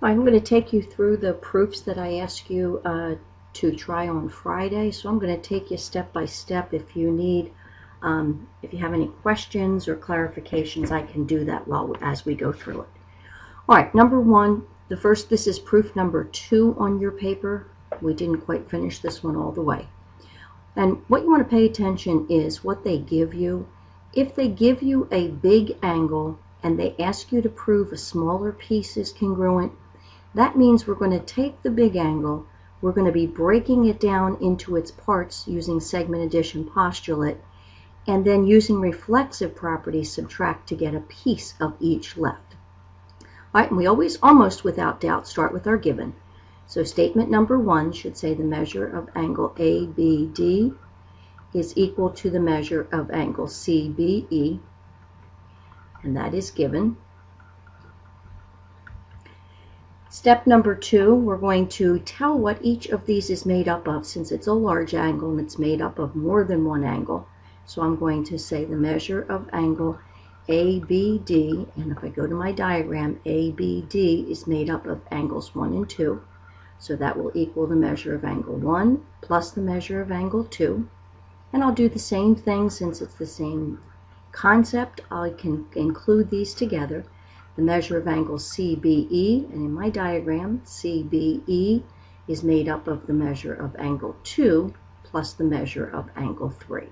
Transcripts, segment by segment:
I'm going to take you through the proofs that I asked you to try on Friday. So I'm going to take you step by step. If you need, if you have any questions or clarifications, I can do that as we go through it. All right, number one, this is proof number 2 on your paper. We didn't quite finish this one all the way. And what you want to pay attention is what they give you. If they give you a big angle and they ask you to prove a smaller piece is congruent, that means we're going to take the big angle, we're going to be breaking it down into its parts using segment addition postulate, and then using reflexive properties subtract to get a piece of each left. All right, and we always, almost without doubt, start with our given. So statement number 1 should say the measure of angle ABD is equal to the measure of angle CBE, and that is given. Step number 2, we're going to tell what each of these is made up of, since it's a large angle and it's made up of more than one angle. So I'm going to say the measure of angle ABD, and if I go to my diagram, ABD is made up of angles 1 and 2. So that will equal the measure of angle 1 plus the measure of angle 2. And I'll do the same thing since it's the same concept. I can include these together. The measure of angle CBE, and in my diagram, CBE is made up of the measure of angle 2 plus the measure of angle 3.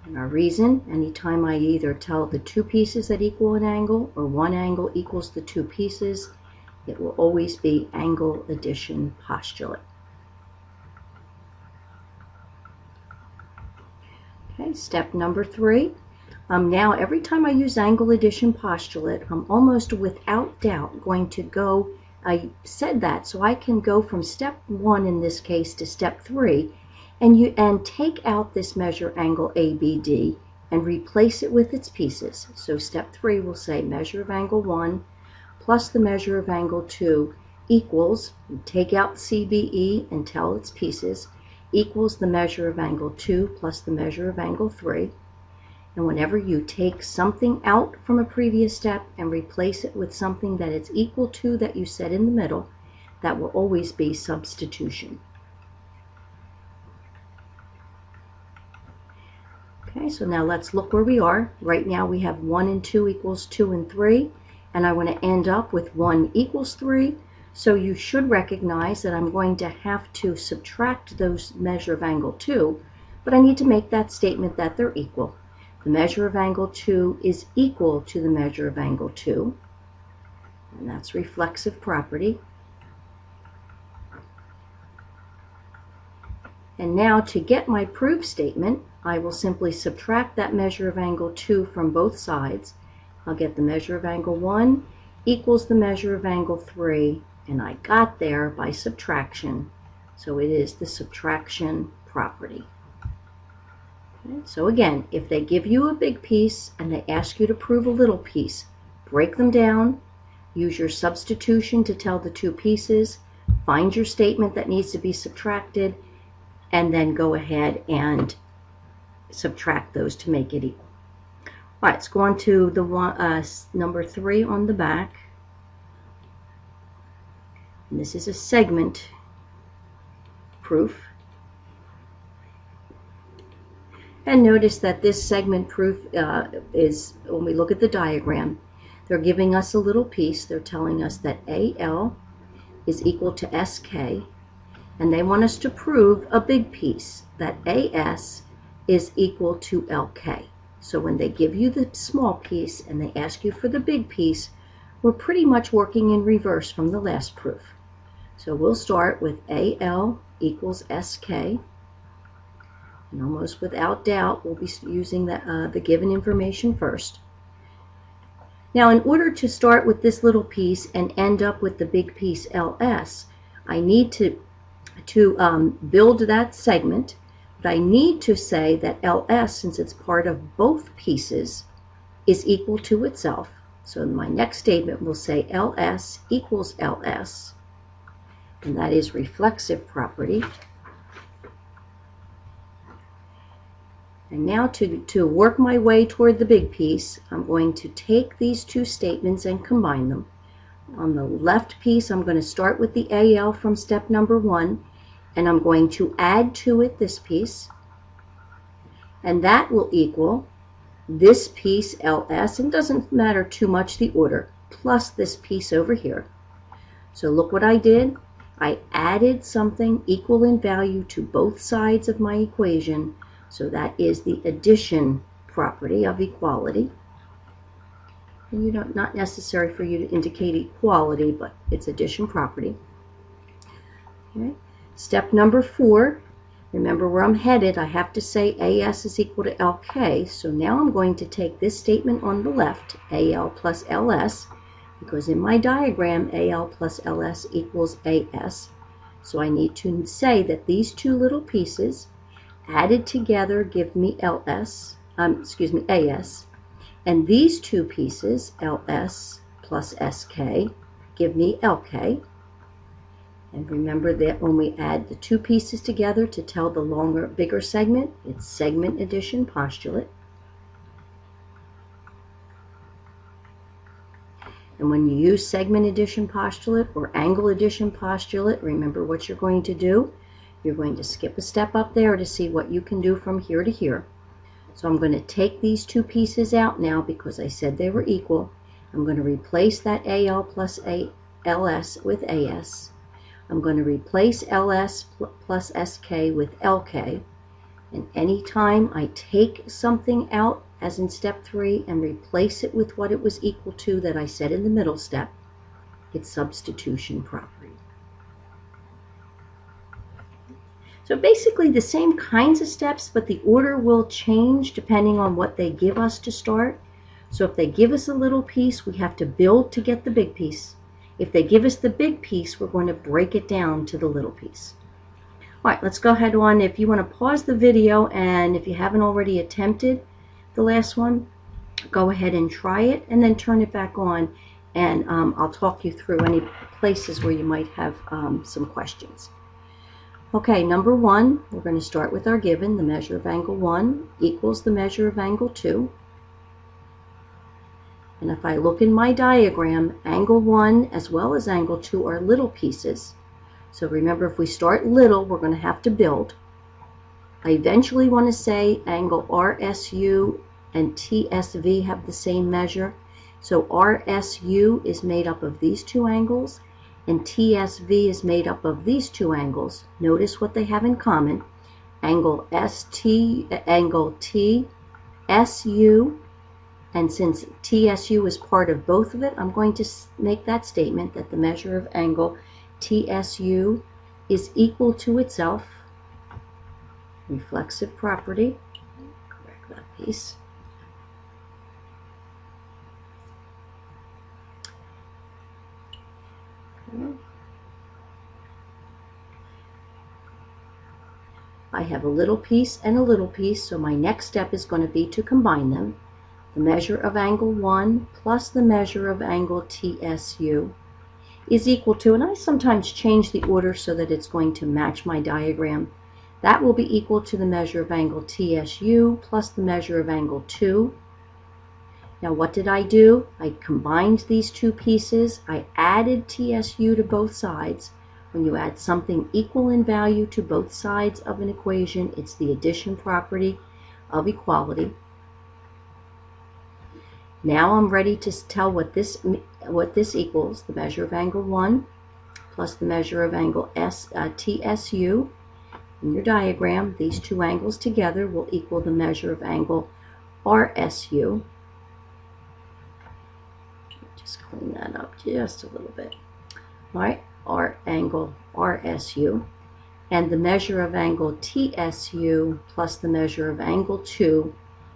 And our reason, anytime I either tell the two pieces that equal an angle or one angle equals the two pieces, it will always be angle addition postulate. Okay, step number 3. Now every time I use angle addition postulate, I'm almost without doubt going to go, I said that, so I can go from step 1 in this case to step 3 and take out this measure angle ABD and replace it with its pieces. So step 3 will say measure of angle 1 plus the measure of angle 2 equals, take out CBE and tell its pieces, equals the measure of angle 2 plus the measure of angle 3. And whenever you take something out from a previous step and replace it with something that it's equal to that you set in the middle, that will always be substitution. Okay, so now let's look where we are. Right now we have 1 and 2 equals 2 and 3, and I want to end up with 1 equals 3. So you should recognize that I'm going to have to subtract those measure of angle 2, but I need to make that statement that they're equal. The measure of angle 2 is equal to the measure of angle 2, and that's reflexive property. And now to get my proof statement, I will simply subtract that measure of angle 2 from both sides. I'll get the measure of angle 1 equals the measure of angle 3, and I got there by subtraction, so it is the subtraction property. Okay, so again, if they give you a big piece and they ask you to prove a little piece, break them down, use your substitution to tell the two pieces, find your statement that needs to be subtracted, and then go ahead and subtract those to make it equal. All right, let's go on to the number 3 on the back. And this is a segment proof. And notice that this segment proof is, when we look at the diagram, they're giving us a little piece. They're telling us that AL is equal to SK, and they want us to prove a big piece, that AS is equal to LK. So when they give you the small piece and they ask you for the big piece, we're pretty much working in reverse from the last proof. So we'll start with AL equals SK, and almost without doubt we'll be using the given information first. Now in order to start with this little piece and end up with the big piece LS, I need to build that segment, but I need to say that LS, since it's part of both pieces, is equal to itself. So my next statement will say LS equals LS, and that is reflexive property. And now to work my way toward the big piece, I'm going to take these two statements and combine them. On the left piece, I'm going to start with the AL from step number 1, and I'm going to add to it this piece, and that will equal this piece LS, and it doesn't matter too much the order, plus this piece over here. So look what I did. I added something equal in value to both sides of my equation, so that is the addition property of equality. And you don't, not necessary for you to indicate equality, but it's addition property. Okay. Step number 4, remember where I'm headed. I have to say AS is equal to LK, so now I'm going to take this statement on the left, AL plus LS, because in my diagram, AL plus LS equals AS. So I need to say that these two little pieces added together give me AS, and these two pieces, LS plus SK, give me LK. And remember that when we add the two pieces together to tell the longer, bigger segment, it's segment addition postulate. And when you use segment addition postulate or angle addition postulate, remember what you're going to do. You're going to skip a step up there to see what you can do from here to here. So I'm going to take these two pieces out now because I said they were equal. I'm going to replace that AL plus LS with AS. I'm going to replace LS plus SK with LK. And anytime I take something out, as in step 3, and replace it with what it was equal to that I said in the middle step, it's substitution property. So basically the same kinds of steps, but the order will change depending on what they give us to start. So if they give us a little piece, we have to build to get the big piece. If they give us the big piece, we're going to break it down to the little piece. All right, let's go ahead on. If you want to pause the video, and if you haven't already attempted the last one, go ahead and try it, and then turn it back on, and I'll talk you through any places where you might have some questions. Okay, number 1, we're going to start with our given. The measure of angle 1 equals the measure of angle 2. And if I look in my diagram, angle 1 as well as angle 2 are little pieces. So remember, if we start little, we're going to have to build. I eventually want to say angle RSU and TSV have the same measure. So RSU is made up of these two angles, and TSV is made up of these two angles. Notice what they have in common. Angle TSU, and since TSU is part of both of it, I'm going to make that statement that the measure of angle TSU is equal to itself. Reflexive property. Correct that piece. Okay. I have a little piece and a little piece, so my next step is going to be to combine them. The measure of angle 1 plus the measure of angle TSU is equal to, and I sometimes change the order so that it's going to match my diagram. That will be equal to the measure of angle TSU plus the measure of angle 2. Now what did I do? I combined these two pieces. I added TSU to both sides. When you add something equal in value to both sides of an equation, it's the addition property of equality. Now I'm ready to tell what this equals. The measure of angle 1 plus the measure of angle TSU. In your diagram, these two angles together will equal the measure of angle RSU. Just clean that up just a little bit. All right, angle RSU. And the measure of angle TSU plus the measure of angle 2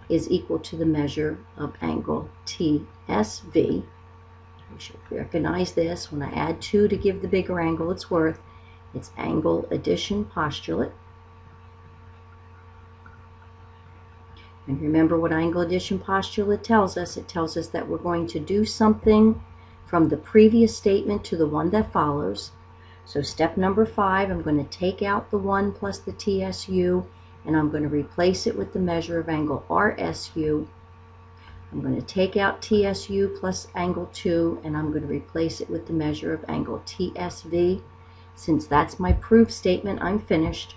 is equal to the measure of angle TSV. We should recognize this. When I add 2 to give the bigger angle it's worth, it's angle addition postulate. And remember what angle addition postulate tells us. It tells us that we're going to do something from the previous statement to the one that follows. So step number 5, I'm going to take out the 1 plus the TSU, and I'm going to replace it with the measure of angle RSU. I'm going to take out TSU plus angle 2, and I'm going to replace it with the measure of angle TSV. Since that's my proof statement, I'm finished.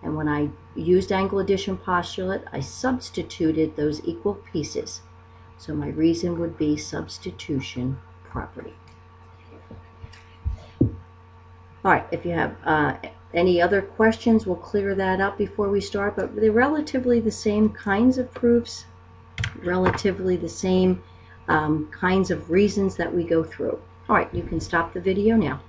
And when I used angle addition postulate, I substituted those equal pieces. So my reason would be substitution property. All right, if you have any other questions, we'll clear that up before we start, but they're relatively the same kinds of proofs, relatively the same kinds of reasons that we go through. All right, you can stop the video now.